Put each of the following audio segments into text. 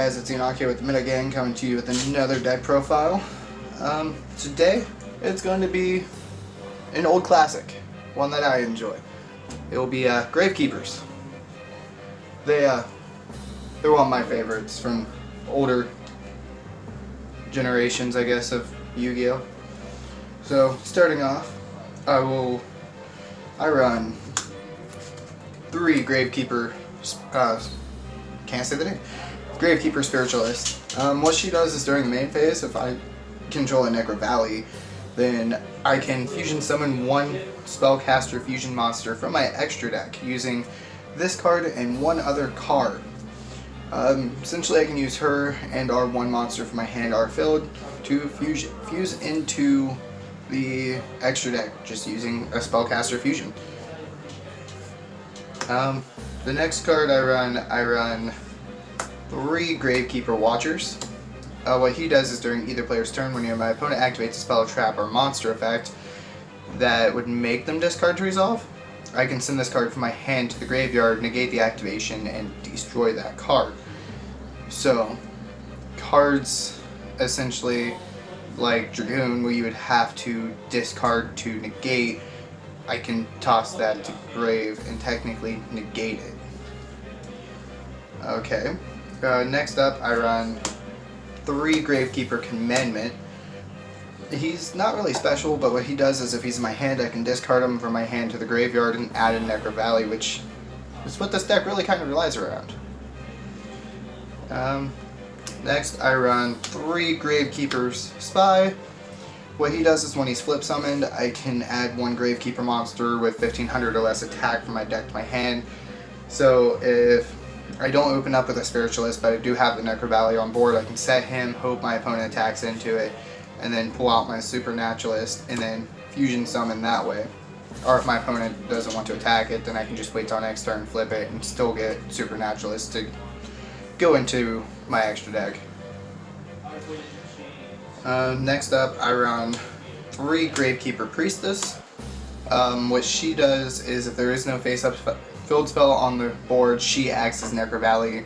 guys, it's Enoch here with the Minute Gang coming to you with another deck profile. Today it's going to be an old classic, one that I enjoy. It will be Gravekeepers. They're one of my favorites from older generations, I guess, of Yu-Gi-Oh. So starting off, I run 3 Gravekeeper. Can't say the name. Gravekeeper Spiritualist. What she does is during the main phase, if I control a Necro Valley, then I can fusion summon one spellcaster fusion monster from my extra deck using this card and one other card. Essentially, I can use her and our one monster from my hand are filled to fuse into the extra deck just using a spellcaster fusion. The next card I run 3 Gravekeeper Watchers. What he does is during either player's turn, when my opponent activates a spell, trap, or monster effect that would make them discard to resolve, I can send this card from my hand to the graveyard, negate the activation, and destroy that card. So, cards essentially like Dragoon, where you would have to discard to negate, I can toss that to grave and technically negate it. Okay, next up I run 3 Gravekeeper Commandment. He's not really special, but what he does is if he's in my hand, I can discard him from my hand to the graveyard and add a Necro Valley, which is what this deck really kind of relies around. Next I run 3 Gravekeeper's Spy. What he does is when he's flip summoned, I can add 1 Gravekeeper monster with 1500 or less attack from my deck to my hand. So if I don't open up with a Spiritualist, but I do have the Necro Valley on board, I can set him, hope my opponent attacks into it, and then pull out my Supernaturalist and then fusion summon that way. Or if my opponent doesn't want to attack it, then I can just wait till next turn, flip it, and still get Supernaturalist to go into my extra deck. Next up, I run 3 Gravekeeper Priestess. What she does is if there is no face-up filled spell on the board, she acts as Necro Valley,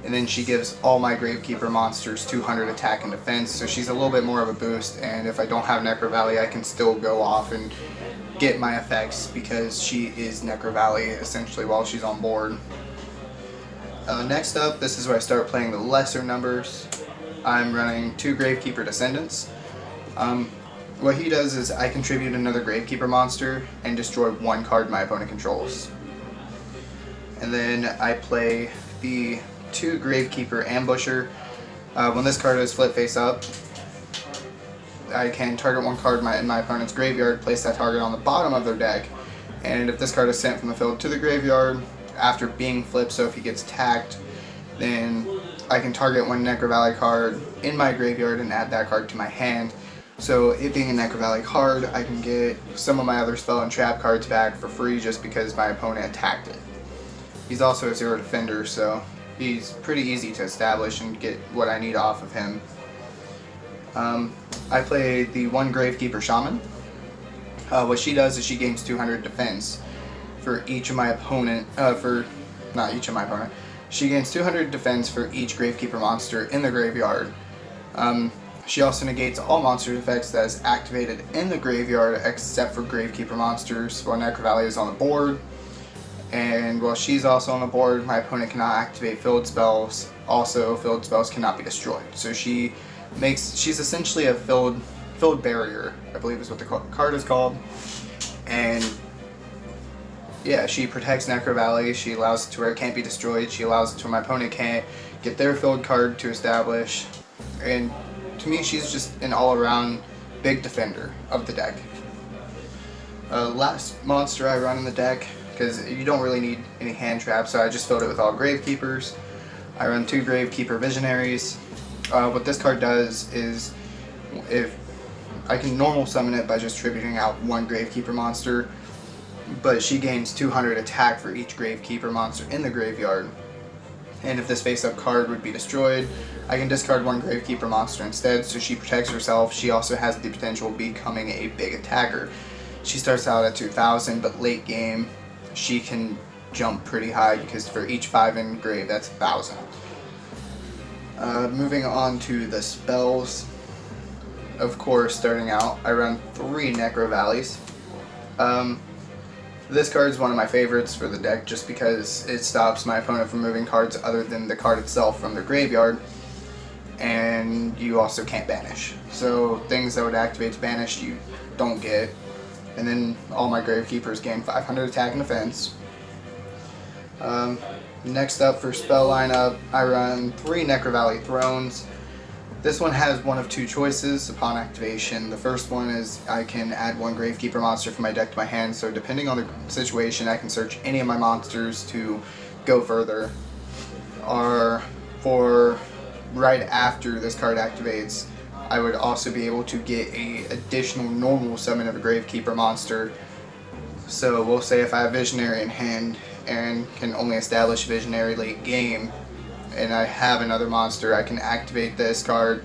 and then she gives all my Gravekeeper monsters 200 attack and defense, so she's a little bit more of a boost, and if I don't have Necro Valley, I can still go off and get my effects because she is Necro Valley essentially while she's on board. Next up, this is where I start playing the lesser numbers. I'm running 2 Gravekeeper Descendants. What he does is I contribute another Gravekeeper monster and destroy 1 card my opponent controls. And then I play the 2 Gravekeeper Ambusher. When this card is flip face up, I can target 1 card in my opponent's graveyard, place that target on the bottom of their deck, and if this card is sent from the field to the graveyard after being flipped, so if he gets attacked, then I can target 1 Necro Valley card in my graveyard and add that card to my hand. So it being a Necro Valley card, I can get some of my other spell and trap cards back for free just because my opponent attacked it. He's also a 0 defender, so he's pretty easy to establish and get what I need off of him. I play the 1 Gravekeeper Shaman. What she does is she gains 200 defense for each of my opponent, she gains 200 defense for each Gravekeeper monster in the graveyard. She also negates all monster effects that is activated in the graveyard except for Gravekeeper monsters while Necro Valley is on the board. And while she's also on the board, my opponent cannot activate filled spells. Also, filled spells cannot be destroyed. So she's essentially a filled barrier, I believe is what the card is called. And yeah, she protects Necro Valley, she allows it to where it can't be destroyed, she allows it to where my opponent can't get their filled card to establish, and to me she's just an all-around big defender of the deck. Last monster I run in the deck, because you don't really need any hand traps, so I just filled it with all Gravekeepers. I run 2 Gravekeeper Visionaries. What this card does is, if I can normal summon it by just tributing out 1 Gravekeeper monster, but she gains 200 attack for each Gravekeeper monster in the graveyard. And if this face-up card would be destroyed, I can discard 1 Gravekeeper monster instead, so she protects herself. She also has the potential of becoming a big attacker. She starts out at 2,000, but late game, she can jump pretty high because for each 5 in grave, that's 1,000. Moving on to the spells. Of course, starting out, I run 3 Necro Valleys. This card is one of my favorites for the deck just because it stops my opponent from moving cards other than the card itself from their graveyard, and you also can't banish. So things that would activate to banish you don't get. And then all my Gravekeepers gain 500 attack and defense. Next up for spell lineup, I run 3 Necro Valley Thrones. This one has one of 2 choices upon activation. The first one is I can add 1 Gravekeeper monster from my deck to my hand, so depending on the situation I can search any of my monsters to go further. Or for right after this card activates, I would also be able to get a additional normal summon of a Gravekeeper monster. So we'll say if I have Visionary in hand and can only establish Visionary late game, and I have another monster, I can activate this card,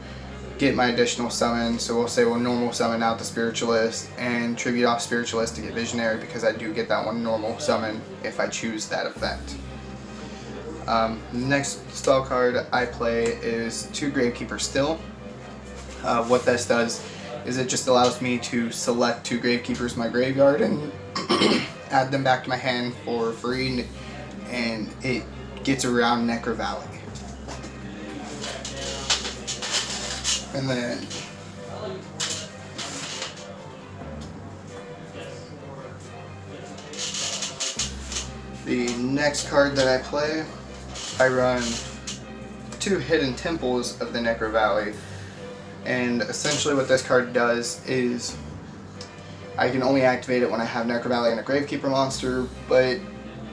get my additional summon. So we'll say we'll normal summon out the Spiritualist and tribute off Spiritualist to get Visionary, because I do get that one normal summon if I choose that effect. Next spell card I play is 2 Gravekeeper Still. What this does is it just allows me to select 2 Gravekeepers in my graveyard and add them back to my hand for free, and it gets around Necro Valley. And then the next card that I play, I run 2 Hidden Temples of the Necro Valley. And essentially what this card does is I can only activate it when I have Necro Valley and a Gravekeeper monster, but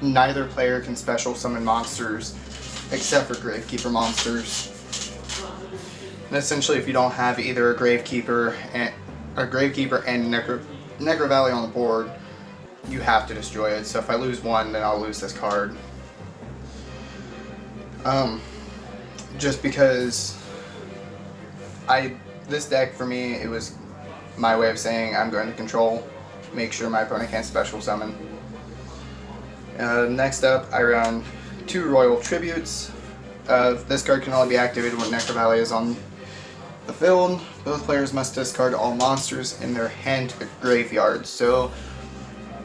neither player can special summon monsters except for Gravekeeper monsters. And essentially if you don't have either a Gravekeeper and Necro Valley on the board, you have to destroy it. So if I lose one, then I'll lose this card. Just because this deck for me, it was my way of saying I'm going to control, make sure my opponent can't special summon. Next up, I run 2 Royal Tributes. This card can only be activated when Necro Valley is on the field. Both players must discard all monsters in their hand to the graveyard. So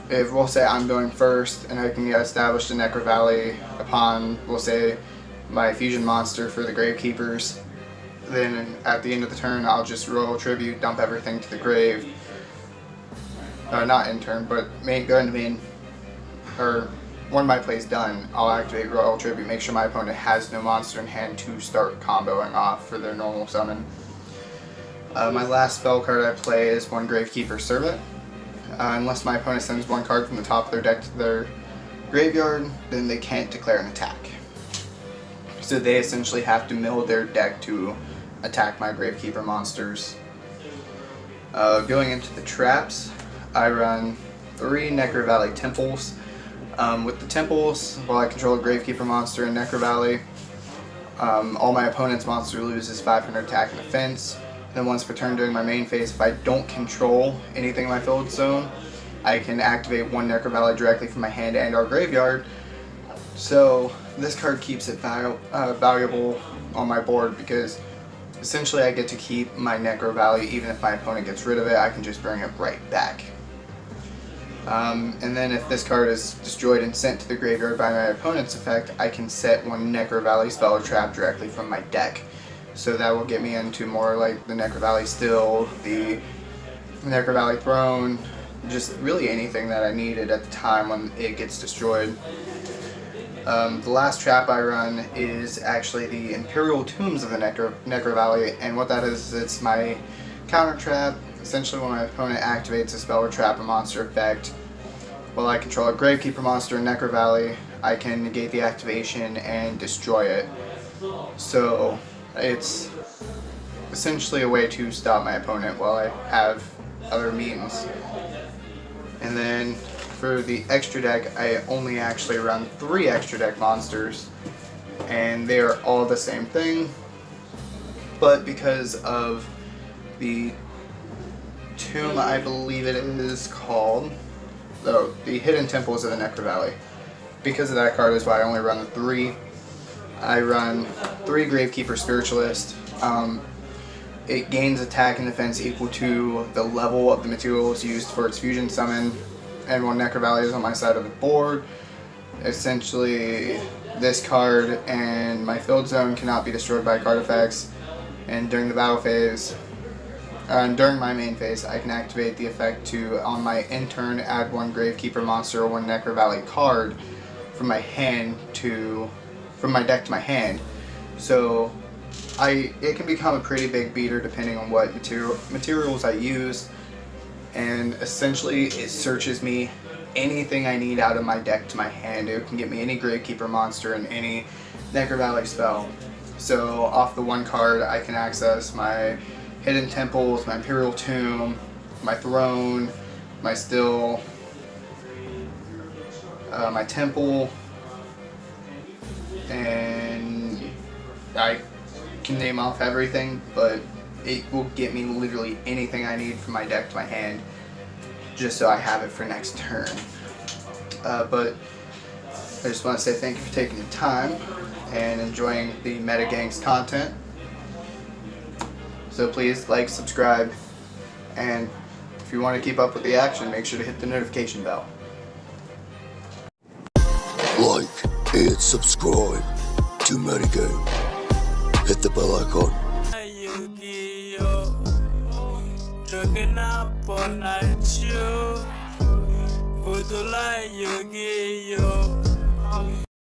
if we'll say I'm going first and I can get established a Necro Valley upon, we'll say, my fusion monster for the Gravekeepers, then at the end of the turn I'll just Royal Tribute, dump everything to the grave. Not in turn, but go into main, or when my play's done, I'll activate Royal Tribute, make sure my opponent has no monster in hand to start comboing off for their normal summon. My last spell card I play is 1 Gravekeeper Servant. Unless my opponent sends 1 card from the top of their deck to their graveyard, then they can't declare an attack. So they essentially have to mill their deck to attack my Gravekeeper monsters. Going into the traps, I run 3 Necro Valley Temples. With the Temples, while I control a Gravekeeper monster in Necro Valley, all my opponent's monster loses 500 attack and defense. Then once per turn during my main phase, if I don't control anything in my field zone, I can activate 1 Necro Valley directly from my hand and our graveyard. So this card keeps it valuable on my board because essentially I get to keep my Necro Valley. Even if my opponent gets rid of it, I can just bring it right back. And then if this card is destroyed and sent to the graveyard by my opponent's effect, I can set 1 Necro Valley spell or trap directly from my deck. So that will get me into more like the Necro Valley Still, the Necro Valley Throne, just really anything that I needed at the time when it gets destroyed. The last trap I run is actually the Imperial Tombs of the Necro Valley, and what that is it's my counter trap. Essentially when my opponent activates a spell or trap a monster effect, while I control a Gravekeeper monster in Necro Valley, I can negate the activation and destroy it. So it's essentially a way to stop my opponent while I have other means. And then for the extra deck, I only actually run 3 extra deck monsters, and they are all the same thing, but because of the tomb, I believe it is called, the Hidden Temples of the Necro Valley. Because of that card is why I only run the 3. I run 3 Gravekeeper Spiritualist. It gains attack and defense equal to the level of the materials used for its fusion summon, and 1 Necro Valley is on my side of the board. Essentially, this card and my field zone cannot be destroyed by card effects, and during the battle phase, during my main phase, I can activate the effect to, on my end turn, add 1 Gravekeeper monster or 1 Necro Valley card from my deck to my hand. So it can become a pretty big beater depending on what materials I use, and essentially it searches me anything I need out of my deck to my hand. It can get me any Gravekeeper monster and any Necro Valley spell. So off the 1 card I can access my Hidden Temples, my Imperial Tomb, my Throne, my Still, my Temple, and I can name off everything, but it will get me literally anything I need from my deck to my hand, just so I have it for next turn. But I just want to say thank you for taking the time and enjoying the Metagangs content. So please like, subscribe, and if you want to keep up with the action, make sure to hit the notification bell. Like and subscribe to Metagang. Hit the bell icon. Yugioh, looking up all night, you. Yugioh.